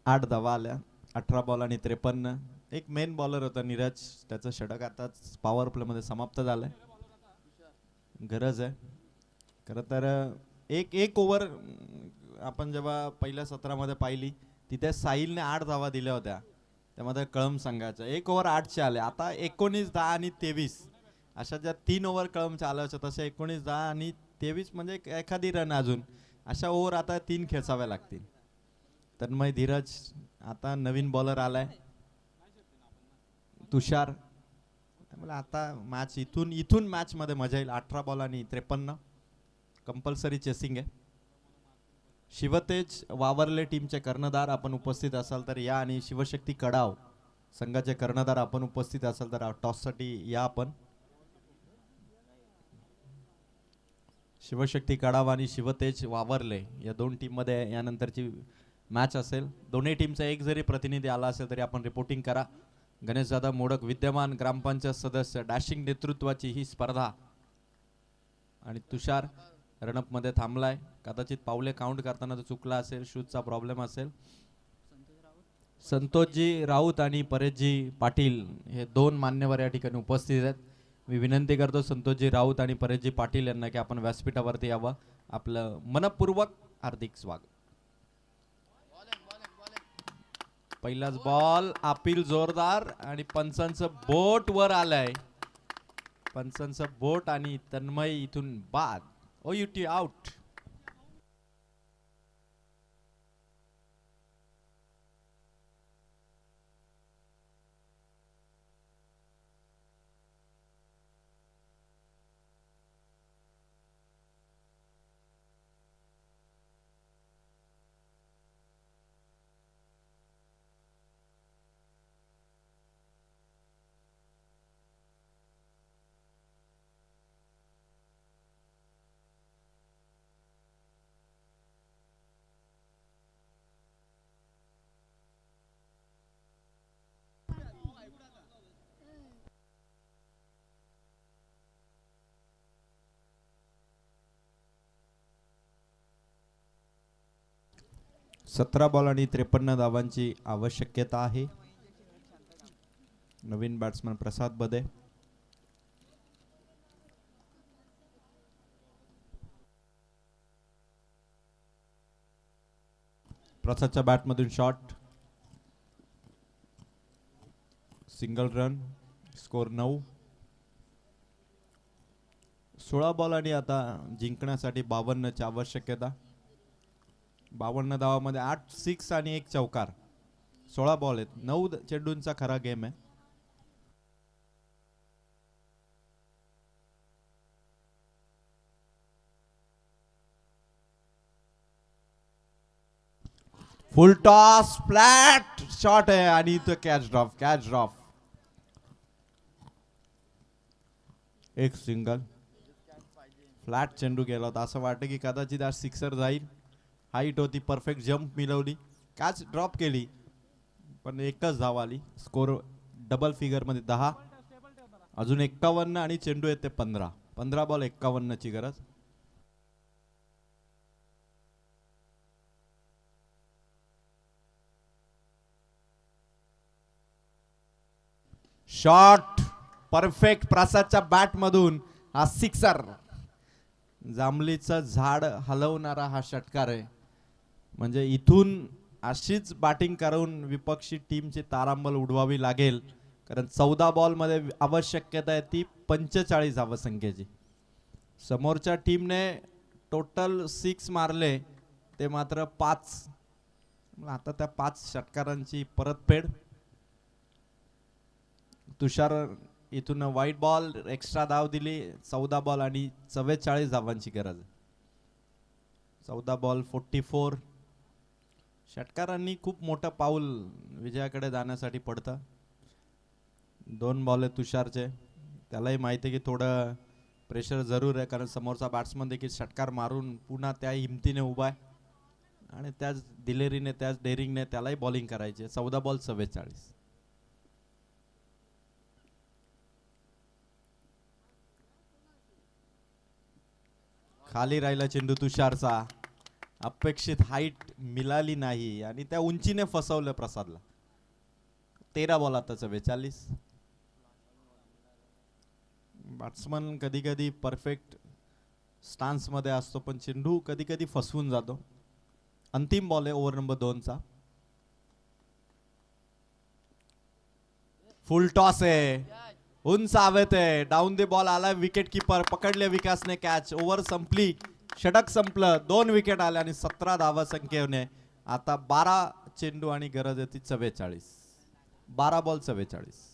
A: आठ धावा आल्या. 18 बॉल आणि 53. एक मेन बॉलर होता नीरज. त्याचं षटक आता पॉवर प्ले मध्ये समाप्त झालंय. गरज आहे खरं तर. एक ओव्हर आपण जेव्हा पहिल्या सत्रामध्ये पाहिली तिथे साहिलने 8 धावा दिल्या होत्या त्यामध्ये कळम संघाच्या. 1 ओव्हर 8चे आले. आता 19, 10 आणि 23 अशा ज्या 3 ओव्हर कळमच्या आल्या होत्या तशा 19, 10 आणि 23 म्हणजे एखादी रन अजून अशा ओव्हर आता 3 खेचाव्या लागतील. तन्मय धीरज आता नवीन बॉलर आलाय तुषार. त्यामुळे आता मॅच इथून मॅच मध्ये मजा येईल. 18 बॉल आणि 53. कंपल्सरी चेसिंग आहे. शिवतेज वावरले टीमचे कर्णधार आपण उपस्थित असाल तर या आणि शिवशक्ती कडाव संघाचे कर्णधार आपण उपस्थित असाल तर टॉस साठी या. आपण शिवशक्ती कडाव आणि शिवतेज वावरले या 2 टीम मध्ये यानंतरची मॅच असेल. दोन्ही टीमचा एक जरी प्रतिनिधी आला असेल तरी आपण रिपोर्टिंग करा. गणेशदादा मोडक विद्यमान ग्रामपंचायत सदस्य डॅशिंग नेतृत्वाची ही स्पर्धा आणि तुषार रनअप मध्ये थांबलाय. कदाचित पावले काउंट करताना तो चुकला असेल, शूजचा प्रॉब्लेम असेल. संतोषजी राऊत आणि परेशजी पाटील हे दोन मान्यवर या ठिकाणी उपस्थित आहेत. मी विनंती करतो संतोषजी राऊत आणि परेशजी पाटील यांना की आपण व्यासपीठावरती यावं. आपलं मनपूर्वक हार्दिक स्वागत. पहिलाच बॉल, अपील जोरदार आणि पंचांचं बोट वर आलंय. पंचांचं बोट आणि तन्मय इथून बाद. OUT out. सतरा बॉल आणि 53 धावांची आवश्यकता आहे. नवीन बॅट्समन प्रसाद बदे. प्रसादच्या बॅटमधून shot, single run, score 9. 16 ball आणि आता जिंकण्यासाठी 52ची आवश्यकता. 52 धावामध्ये 8 सिक्स आणि 1 चौकार. 16 बॉल आहेत, 9 चेंडूंचा खरा गेम आहे. फुल टॉस, फ्लॅट शॉट आहे आणि इथं कॅच ड्रॉप. एक सिंगल, फ्लॅट चेंडू गेला होता. असं वाटतं की कदाचित आज सिक्सर जाईल. हाईट होती, परफेक्ट जंप मिळवली, कॅच ड्रॉप केली, पण एकच धाव आली. स्कोर डबल फिगर मध्ये 10. अजून 51 आणि चेंडू येते 15. 15 बॉल 51ची गरज. शॉट परफेक्ट प्रसादच्या बॅट मधून. हा सिक्सर. जांभलीचं झाड हलवणारा हा षटकार आहे. म्हणजे इथून अशीच बॅटिंग करून विपक्षी टीमची तारांबळ उडवावी लागेल. कारण 14 बॉल मध्ये आवश्यकता आहे ती 45 धावसंख्येची. समोरच्या टीमने टोटल 6 मारले, ते मात्र 5. आता त्या 5 षटकारांची परतफेड. तुषार इथून व्हाईट बॉल, एक्स्ट्रा धाव दिली. 14 बॉल आणि 44 धावांची गरज. 14 बॉल 44. षटकारांनी खूप मोठं पाऊल विजयाकडे जाण्यासाठी पडतं. 2 बॉल आहे तुषारचे. त्यालाही माहिती आहे की थोडं प्रेशर जरूर आहे, कारण समोरचा बॅट्समन देखील षटकार मारून पुन्हा त्या हिमतीने उभा आहे आणि त्याच दिलेरीने, त्याच डेअरिंगने त्यालाही बॉलिंग करायची. 14 बॉल 44. खाली राहिला चेंडू तुषारचा. अपेक्षित हाईट मिळाली नाही आणि त्या उंचीने फसवलं प्रसादला. 13 बॉल आता 44. बॅट्समन कधी कधी परफेक्ट स्टान्स मध्ये असतो, पण चेंडू कधी कधी फसवून जातो. अंतिम बॉल आहे ओव्हर नंबर 2चा. फुल टॉस आहे, उंच हवेत आहे. डाऊन द बॉल आला, विकेट कीपर पकडले विकासने कॅच. ओव्हर संपली, षटक संपलं. 2 विकेट आले आणि 17 धावा संख्येने आता 12 चेंडू आणि गरज आहे ती 44. 12 बॉल 44.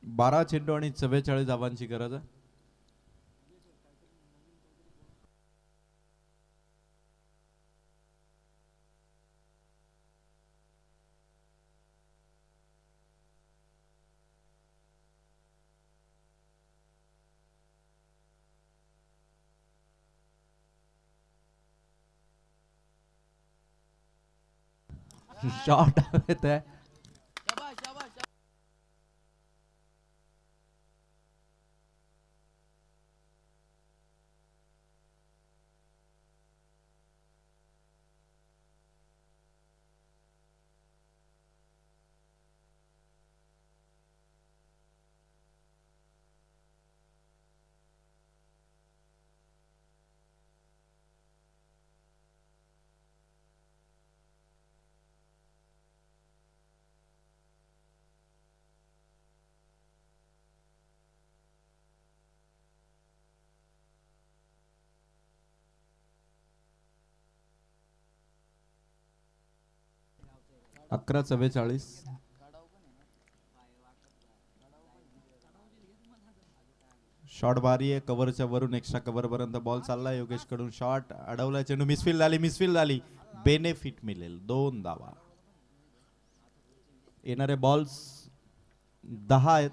A: 12 चेंडू आणि 44 धावांची गरज आहे. शॉट येत आहे. अकरा 44. शॉट भारी आहे. कव्हरच्या वरून एक्स्ट्रा कव्हर पर्यंत बॉल चालला. योगेश कडून शॉट अडवला. चेंडू मिसफील्ड झाली. बेनिफिट मिळेल 2 धावा. येणारे बॉल्स 10 आहेत.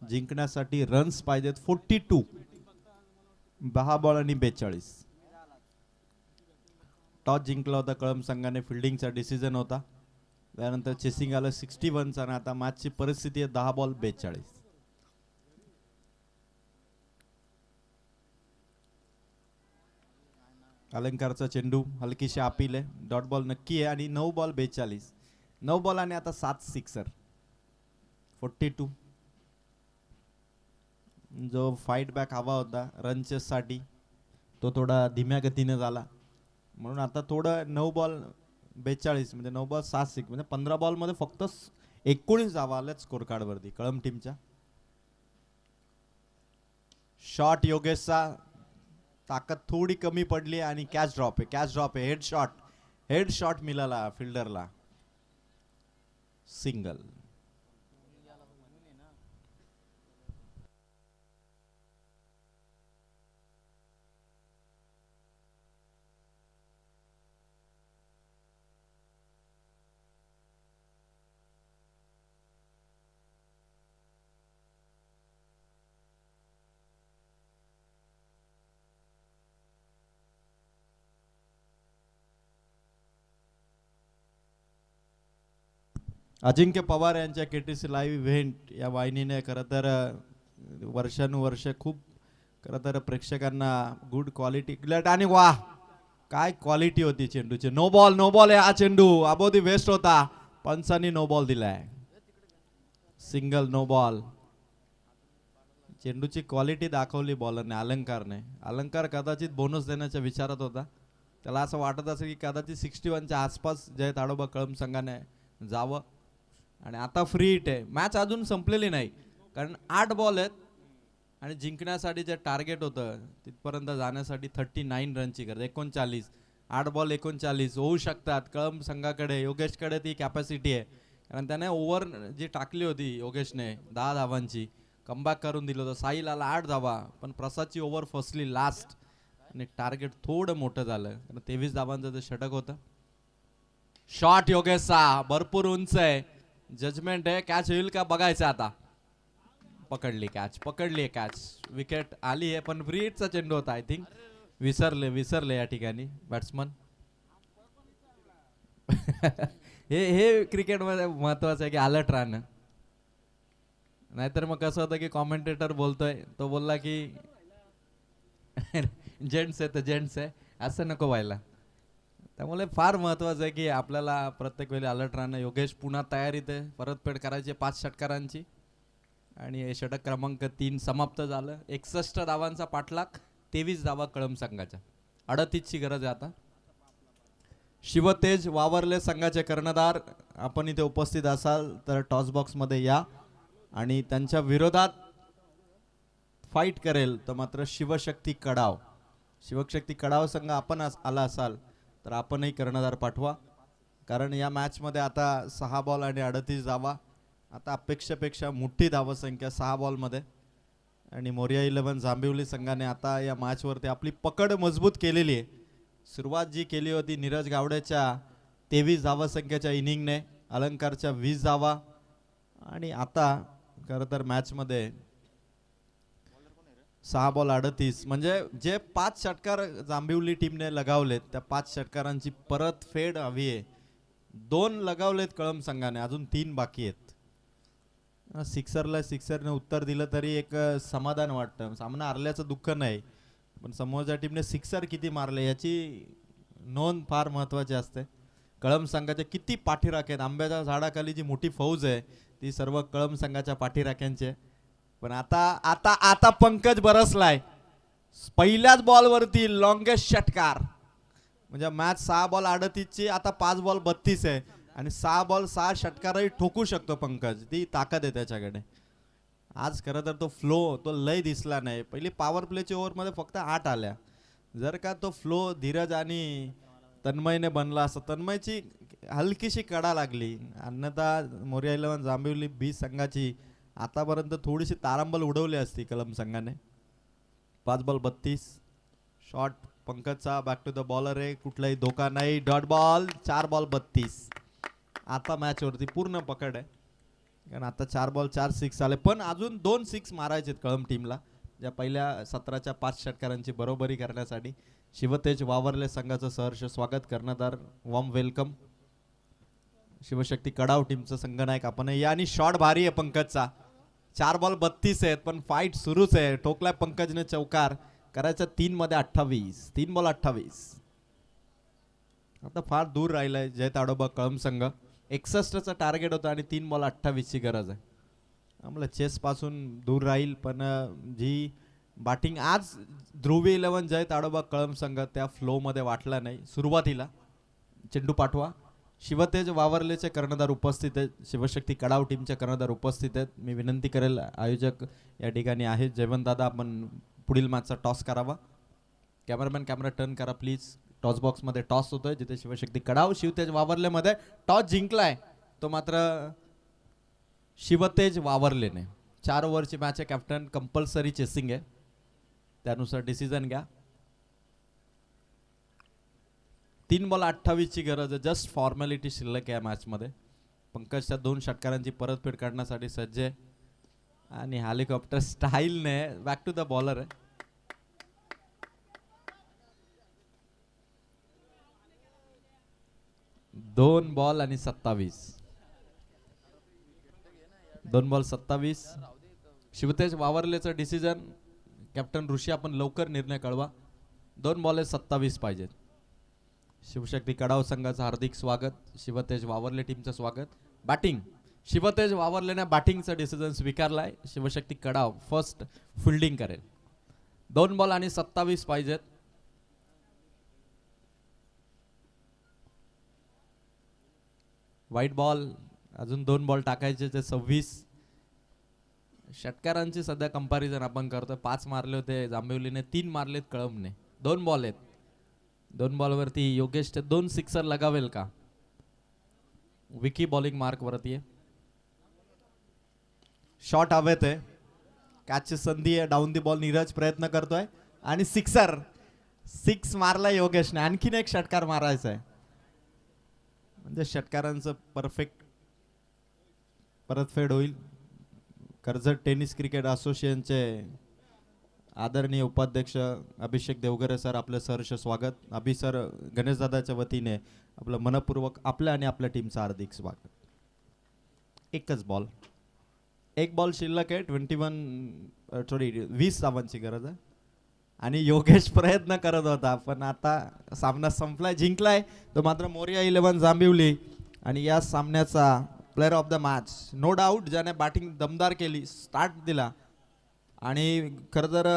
A: जिंकण्यासाठी रन्स पाहिजेत 42. 10 बॉल आणि 42. टॉस जिंकला होता कळंब संघाने. फिल्डिंगचा डिसिजन होता. त्यानंतर चेसिंग आलं 61 आणि आता मॅचची परिस्थिती आहे 10 बॉल 42. अलंकारचा चेंडू हलकीशी अपील आहे. डॉट बॉल नक्की आहे आणि 9 बॉल 42. 9 बॉल आणि आता 7 सिक्सर. 42. जो फाईट बॅक हवा होता रन चेस साठी तो थोडा धीम्या गतीने झाला. म्हणून आता थोडं 9 बॉल 42 म्हणजे 9 बॉल 7 सिक्स म्हणजे 15 बॉल मध्ये फक्त 19 धावा आल्यात स्कोर कार्ड वरती कळंब टीमच्या. शॉट योगेशचा. ताकद थोडी कमी पडली आणि कॅच ड्रॉप आहे. हेड शॉट मिळाला फिल्डरला. सिंगल. अजिंक्य पवार यांच्या केटीसी लाईव्ह इव्हेंट या वाहिनीने खरं तर वर्षानुवर्ष खूप खरं तर प्रेक्षकांना गुड क्वालिटी आणि वाह काय क्वालिटी होती चेंडूची. नो बॉल आहे हा चेंडू. अबोधी वेस्ट होता. पंचांनी नो बॉल दिलाय. Single no ball. चेंडूची क्वालिटी दाखवली बॉलरने अलंकारने. अलंकार कदाचित बोनस देण्याच्या विचारात होता. त्याला असं वाटत असेल की कदाचित 61च्या आसपास जय ताडोबा कळंब संघाने जावं. आणि आता फ्री हिट आहे. मॅच अजून संपलेली नाही कारण 8 बॉल आहेत आणि जिंकण्यासाठी जे टार्गेट होतं तिथपर्यंत जाण्यासाठी 39 रनची गरज. 39. 8 बॉल 39 होऊ शकतात. कळंब संघाकडे योगेशकडे ती कॅपॅसिटी आहे कारण त्याने ओव्हर जी टाकली होती योगेशने 10 धावांची कमबॅक करून दिलं होतं. साहिल आला 8 धावा पण प्रसादची ओव्हर फसली लास्ट आणि टार्गेट थोडं मोठं झालं. 23 धावांचं ते षटक होतं. शॉट योगेशचा भरपूर उंच आहे. जजमेंट आहे. कॅच होईल का बघायचं आता. पकडली कॅच. विकेट आली आहे पण फ्री हिटचा चेंडू होता. आय थिंक विसरले या ठिकाणी बॅट्समन. हे क्रिकेटमध्ये महत्वाचं आहे की अलर्ट राहणं. नाहीतर मग कसं होतं की कॉमेंटेटर बोलतोय तो बोलला की जेंट्स आहे असं नको व्हायला. त्यामुळे फार महत्वाचं आहे की आपल्याला प्रत्येक वेळी अलर्ट राहणं. योगेश पुन्हा तयारीत आहे. परतफेड करायची 5 षटकारांची आणि हे षटक क्रमांक 3 समाप्त झालं. 61 धावांचा पाठलाग. 23 धावा कळंब संघाच्या. 38ची गरज आहे आता. शिवतेज वावरले संघाचे कर्णधार आपण इथे उपस्थित असाल तर टॉस बॉक्स मध्ये या आणि त्यांच्या विरोधात फाईट करेल तर मात्र शिवशक्ती कडाव संघ आपण आला असाल तर आपणही कर्णधार पाठवा कारण या मॅच मध्ये आता 6 बॉल आणि 38 धावा आता अपेक्षेपेक्षा मोठी धावसंख्या 6 बॉलमध्ये आणि मोरिया 11 जांभिवली संघाने आता या मॅचवरती आपली पकड मजबूत केलेली आहे. सुरुवात जी केली होती नीरज गावडेच्या 23 धावसंख्येच्या इनिंगने, अलंकारच्या 20 धावा आणि आता खरं तर मॅचमध्ये 6 बॉल 38 म्हणजे जे 5 षटकार जांभिवली टीमने लगावलेत त्या 5 षटकारांची परत फेड हवी आहे. 2 लगावलेत कळम संघाने, अजून 3 बाकी आहेत. सिक्सरने उत्तर दिलं तरी एक समाधान वाटतं. सामना हरल्याचं दुःख नाही, पण समोरच्या टीमने सिक्सर किती मारले याची नोंद फार महत्त्वाची असते. कळम संघाचे किती पाठीराखे आहेत. आंब्याच्या झाडाखाली जी मोठी फौज आहे ती सर्व कळम संघाच्या पाठीराख्यांचे. पण आता आता आता पंकज बरसलाय पहिल्याच बॉलवरती लॉंगेस्ट षटकार. म्हणजे मॅच 6 बॉल 38 ची आता 5 बॉल 32 आहे आणि 6 बॉल 6 षटकारही ठोकू शकतो पंकज. ती ताकद आहे त्याच्याकडे. आज खरं तर तो फ्लो तो लय दिसला नाही. पहिली पॉवर प्लेची ओव्हरमध्ये फक्त 8 आल्या. जर का तो फ्लो धीरज आणि तन्मयने बनला असता, तन्मयची हलकीशी कडा लागली, अन्यथा मोरिया 11 जांभिवली बी संघाची आतापर्यंत थोडीशी तारांबल उडवली असती कलम संघाने. 5 बॉल 32. शॉट पंकजचा बॅक टू द बॉलर आहे, कुठलाही धोका नाही. Dot ball. 4 बॉल 32. आता मॅचवरती पूर्ण पकड आहे, कारण आता 4 बॉल 4 सिक्स आले, पण अजून 2 सिक्स मारायचे कळम टीमला ज्या पहिल्या सत्राच्या 5 षटकारांची बरोबरी करण्यासाठी. शिवतेज वावरले संघाचं सहर्ष स्वागत करण्यात वॉर्म वेलकम. शिवशक्ती कडाव टीमचं संघनायक आपण या. आणि शॉट भारी आहे पंकजचा. 4 बॉल 32 आहेत, पण फाईट सुरूच आहे. ठोकलाय पंकजने चौकार. करायचं 3 मध्ये 28. 3 बॉल 28. आता फार दूर राहिलाय जय ताडोबा कळम संघ. 61चं टार्गेट होतं आणि 3 बॉल 28ची गरज आहे. आम्हाला चेस पासून दूर राहील, पण जी बॅटिंग आज ध्रुवी 11 जय ताडोबा कळम संघ त्या फ्लो मध्ये वाटला नाही. सुरुवातीला चेंडू पाठवा. शिवतेज वावरलेचे कर्णधार उपस्थित आहेत. शिवशक्ती कडाव टीमचे कर्णधार उपस्थित आहेत. मी विनंती करेल आयोजक या ठिकाणी आहेत जयवंत दादा, आपण पुढील मॅचचा टॉस करावा. कॅमेरामॅन कॅमेरा टर्न करा प्लीज. टॉस बॉक्स मध्ये टॉस होतोय जिथे शिवशक्ती कडाव शिवतेज वावरले मध्ये टॉस जिंकलाय तो मात्र शिवतेज वावरलेने. 4 ओव्हरची मॅच आहे. कॅप्टन कंपल्सरी चेसिंग आहे, त्यानुसार डिसिजन घ्या. 3 बॉल 28ची गरज आहे. जस्ट फॉर्मॅलिटी शिल्लक आहे या मॅचमध्ये. पंकजच्या 2 षटकारांची परतफेड करण्यासाठी सज्ज आहे आणि हेलिकॉप्टर स्टाईलने बॅक टू द बॉलर आहे. दोन बॉल आणि 27. 2 बॉल 27. शिवतेज वावरलेचं डिसिजन कॅप्टन ऋषी आपण लवकर निर्णय कळवा. 2 बॉल 27 पाहिजेत. शिवशक्ती कडाव संघाचं हार्दिक स्वागत. शिवतेज वावरले टीमचं स्वागत. बॅटिंग शिवतेज वावरलेने बॅटिंगचा डिसिजन स्वीकारलाय. शिवशक्ती कडाव फर्स्ट फिल्डिंग करेल. 2 बॉल आणि 27 पाहिजेत. Wide ball. अजून 2 बॉल टाकायचे ते 26. षटकारांची सध्या कंपॅरिझन आपण करतोय. 5 मारले होते जांभिवलीने, 3 मारलेत कळमने. 2 बॉल आहेत. 2 बॉलवरती योगेश 2 सिक्सर लगावेल का? विकी बॉलिंग मार्क वरती आहे. शॉट हवेत आहे. कॅचची संधी आहे. डाऊन दी बॉल नीरज प्रयत्न करतोय आणि सिक्सर. 6 मारला योगेशने. आणखीन एक षटकार मारायचा आहे. म्हणजे षटकारांचं परफेक्ट परतफेड होईल. कर्जत टेनिस क्रिकेट असोसिएशनचे आदरणीय उपाध्यक्ष अभिषेक देवगरे सर, आपलं सहर्ष स्वागत. अभि सर, गणेशदादाच्या वतीने आपलं मनपूर्वक आपल्या आणि आपल्या टीमचं हार्दिक स्वागत. एकच बॉल. 1 बॉल शिल्लक आहे. 20 धावांची गरज आहे आणि योगेश प्रयत्न करत होता, पण आता सामना संपलाय. जिंकलाय तो मात्र मोरिया 11 जांभिवली. आणि या सामन्याचा player of the match no doubt ज्याने बॅटिंग दमदार केली, स्टार्ट दिला आणि खरं तर